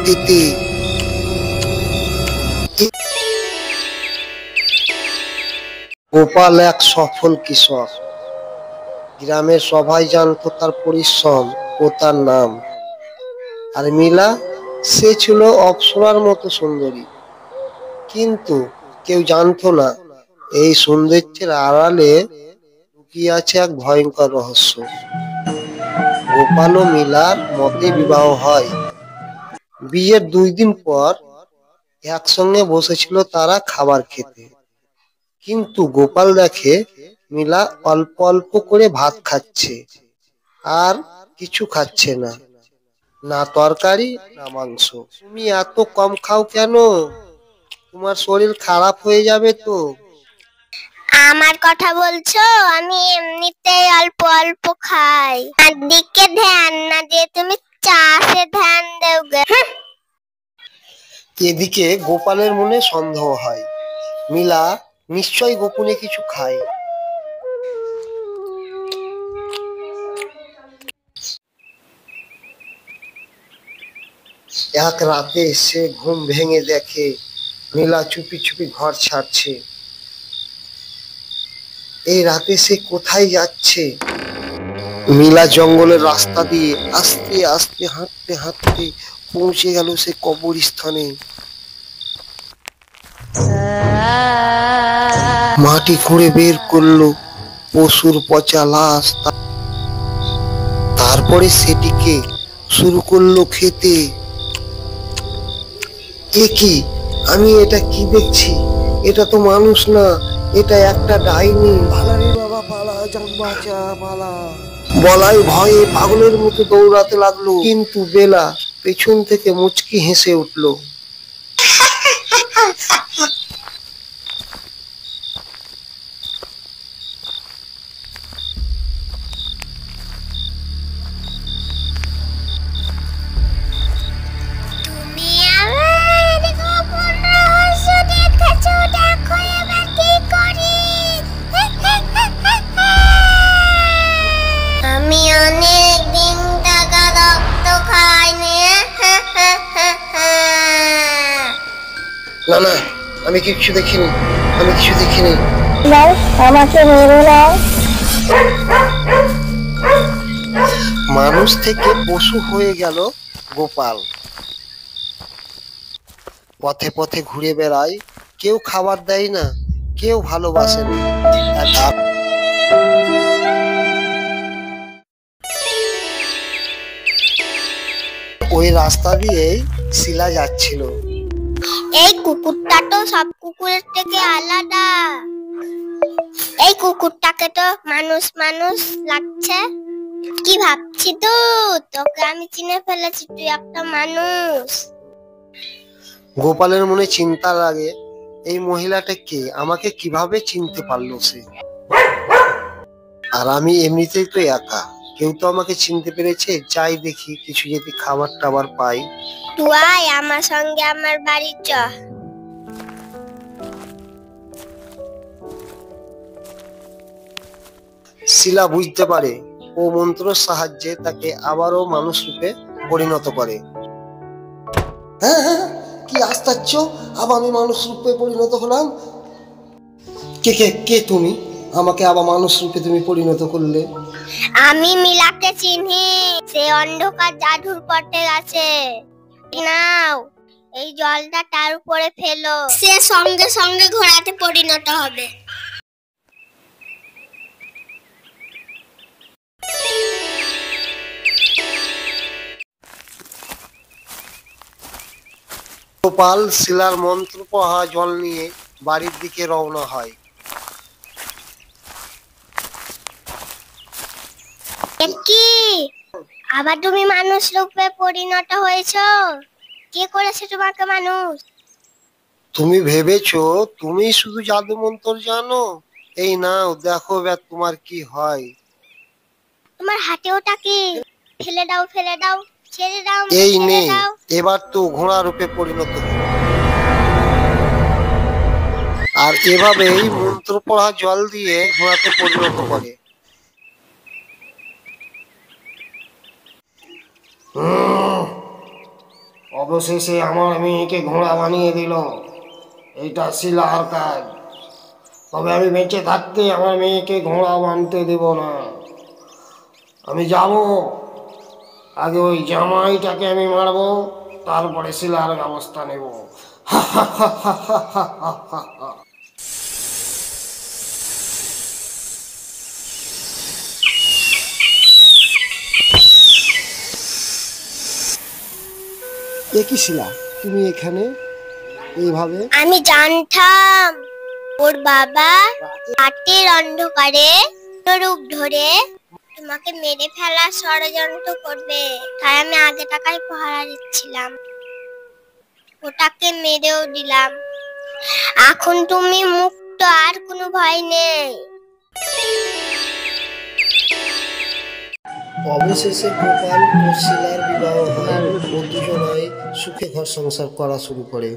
মাটিতে। গোপাল এক সফল কৃষক। গ্রামের সবাই জানতো তার পরিশ্রম ও তার নাম। আর মিলা, সে ছিল অপ্সরার মতো সুন্দরী, কিন্তু কেউ জানতো না এই সৌন্দর্যের আড়ালে লুকিয়ে আছে এক ভয়ঙ্কর রহস্য। গোপাল ও মিলার মতে বিবাহ হয়। বিয়ের 2 দিন পর একসঙ্গে বসেছিল তারা খাবার খেতে, কিন্তু গোপাল দেখে মিলা অল্প অল্প করে ভাত খাচ্ছে, আর কিছু খাচ্ছে না, না তরকারি না মাংস। তুমি এত কম খাও কেন? তোমার শরীর খারাপ হয়ে যাবে তো। আমার কথা বলছো? আমি এমনিতেই অল্প অল্প খাই, আর দিকে ধ্যান না দিয়ে তুমি চাষে ধ্যান দেও গে। এদিকে গোপালের মনে সন্দেহ হয়, মিলা নিশ্চয়ই গোপনে কিছু খায়। এক রাতে সে ঘুম ভেঙে দেখে মিলা চুপি চুপি ঘর ছাড়ছে। এই রাতে সে কোথায় যাচ্ছে? মিলা জঙ্গলের রাস্তা দিয়ে আস্তে আস্তে হাঁটতে হাঁটতে পৌঁছে গেল সে কবরস্থানে। মাটি খুঁড়ে বের করলো পশুর পচা লাশ, তারপরে সেটিকে শুরু করলো খেতে। এ কি? আমি এটা কি দেখছি? এটা তো মানুষ না, এটা একটা ডাইনি। পালারে বাবা পালা, জান বাঁচা পালা। বলাই ভয়ে পাগলের মতো দৌড়াতে লাগলো, কিন্তু বেলা পেছন থেকে মুচকি হেসে উঠলো। তুমি আমার গোপন রহস্য দেখেছো, দেখো এবার কি করি। আমি অনেক দিন টাকা রক্ত খাইনি। না না, আমি কিছু দেখিনি, আমি কিছু দেখিনি। আমাকে মেরে দাও। মানুষ থেকে পশু হয়ে গেল গোপাল। পথে পথে ঘুরে বেড়ায়, কেউ খাবার দেয় না, কেউ ভালোবাসে না। ওই রাস্তা দিয়েই শিলা যাচ্ছিল। এই কুকুরটা তো সব কুকুরের থেকে আলাদা। এই কুকুরটাকে তো মানুষ মানুষ লাগছে। কি ভাবছি তো, তোকে আমি চিনে ফেলেছি, তুই একটা মানুষ। গোপালের মনে চিন্তা লাগে, এই মহিলাটা কে? আমাকে কিভাবে চিনতে পারলো সে? আর আমি এমনিতেই তো একা, কেউ তো আমাকে চিনতে পেরেছে। যাই দেখি কিছু যদি খাবার টাবার পাই। তুই আয় আমার সঙ্গে আমার বাড়ি চ। শিলা বুঝতে পারে ও মন্ত্রের সাহায্যে তাকে আবারও মানুষ রূপে পরিণত করে। হ্যাঁ হ্যাঁ, কি আশ্চর্য, আবার আমি মানুষ রূপে পরিণত হলাম। কে কে কে তুমি? আমাকে আবার মানুষ রূপে তুমি পরিণত করলে? আমি মিলাকে চিনি, সে অন্ধকার জাদুর পথে আছে। নাও এই জলটা তার উপরে ফেলো, সে সঙ্গে সঙ্গে ঘোড়াতে পরিণত হবে। গোপাল শিলার মন্ত্র পড়া জল নিয়ে বাড়ির দিকে রওনা হয়। কি আবার তুমি মানুষ রূপে পরিণত হয়েছো? কে করেছে তোমাকে মানুষ? তুমি ভেবেছো তুমি শুধু জাদু মন্ত্র জানো? এই নাও, দেখো এবার তোমার কি হয়। তোমার হাতে ওটা কি? ফেলে দাও, ফেলে দাও, ছেড়ে দাও, এই ছেড়ে নে, দাও। এবার তো ঘোড়া রূপে পরিণত হলো। আর এভাবেই মন্ত্র পড়া জল দিয়ে ঘোড়াতে পরিণত করে। অবশেষে আমার মেয়েকে ঘোড়া বানিয়ে দিল। এইটা শিলার কাজ। তবে আমি বেঁচে থাকতে আমার মেয়েকে ঘোড়া বানতে দেব না। আমি যাব, আগে ওই জামাইটাকে আমি মারবো, তারপরে শিলার ব্যবস্থা নেব। এ কি শিলা, তুমি এখানে এইভাবে? আমি জানতাম ওর বাবা রাতের অন্ধকারে রূপ ধরে তোমাকে মেরে ফেলার ষড়যন্ত্র করবে, তাই আমি আগে টাকায় পাহারা দিচ্ছিলাম। ওটাকে মেরেও দিলাম। এখন তুমি মুক্ত, আর কোনো ভয় নেই। অবশেষে গোপাল ও শিলার বিবাহ হয় ও দুজনাই সুখে ঘর সংসার করা শুরু করে।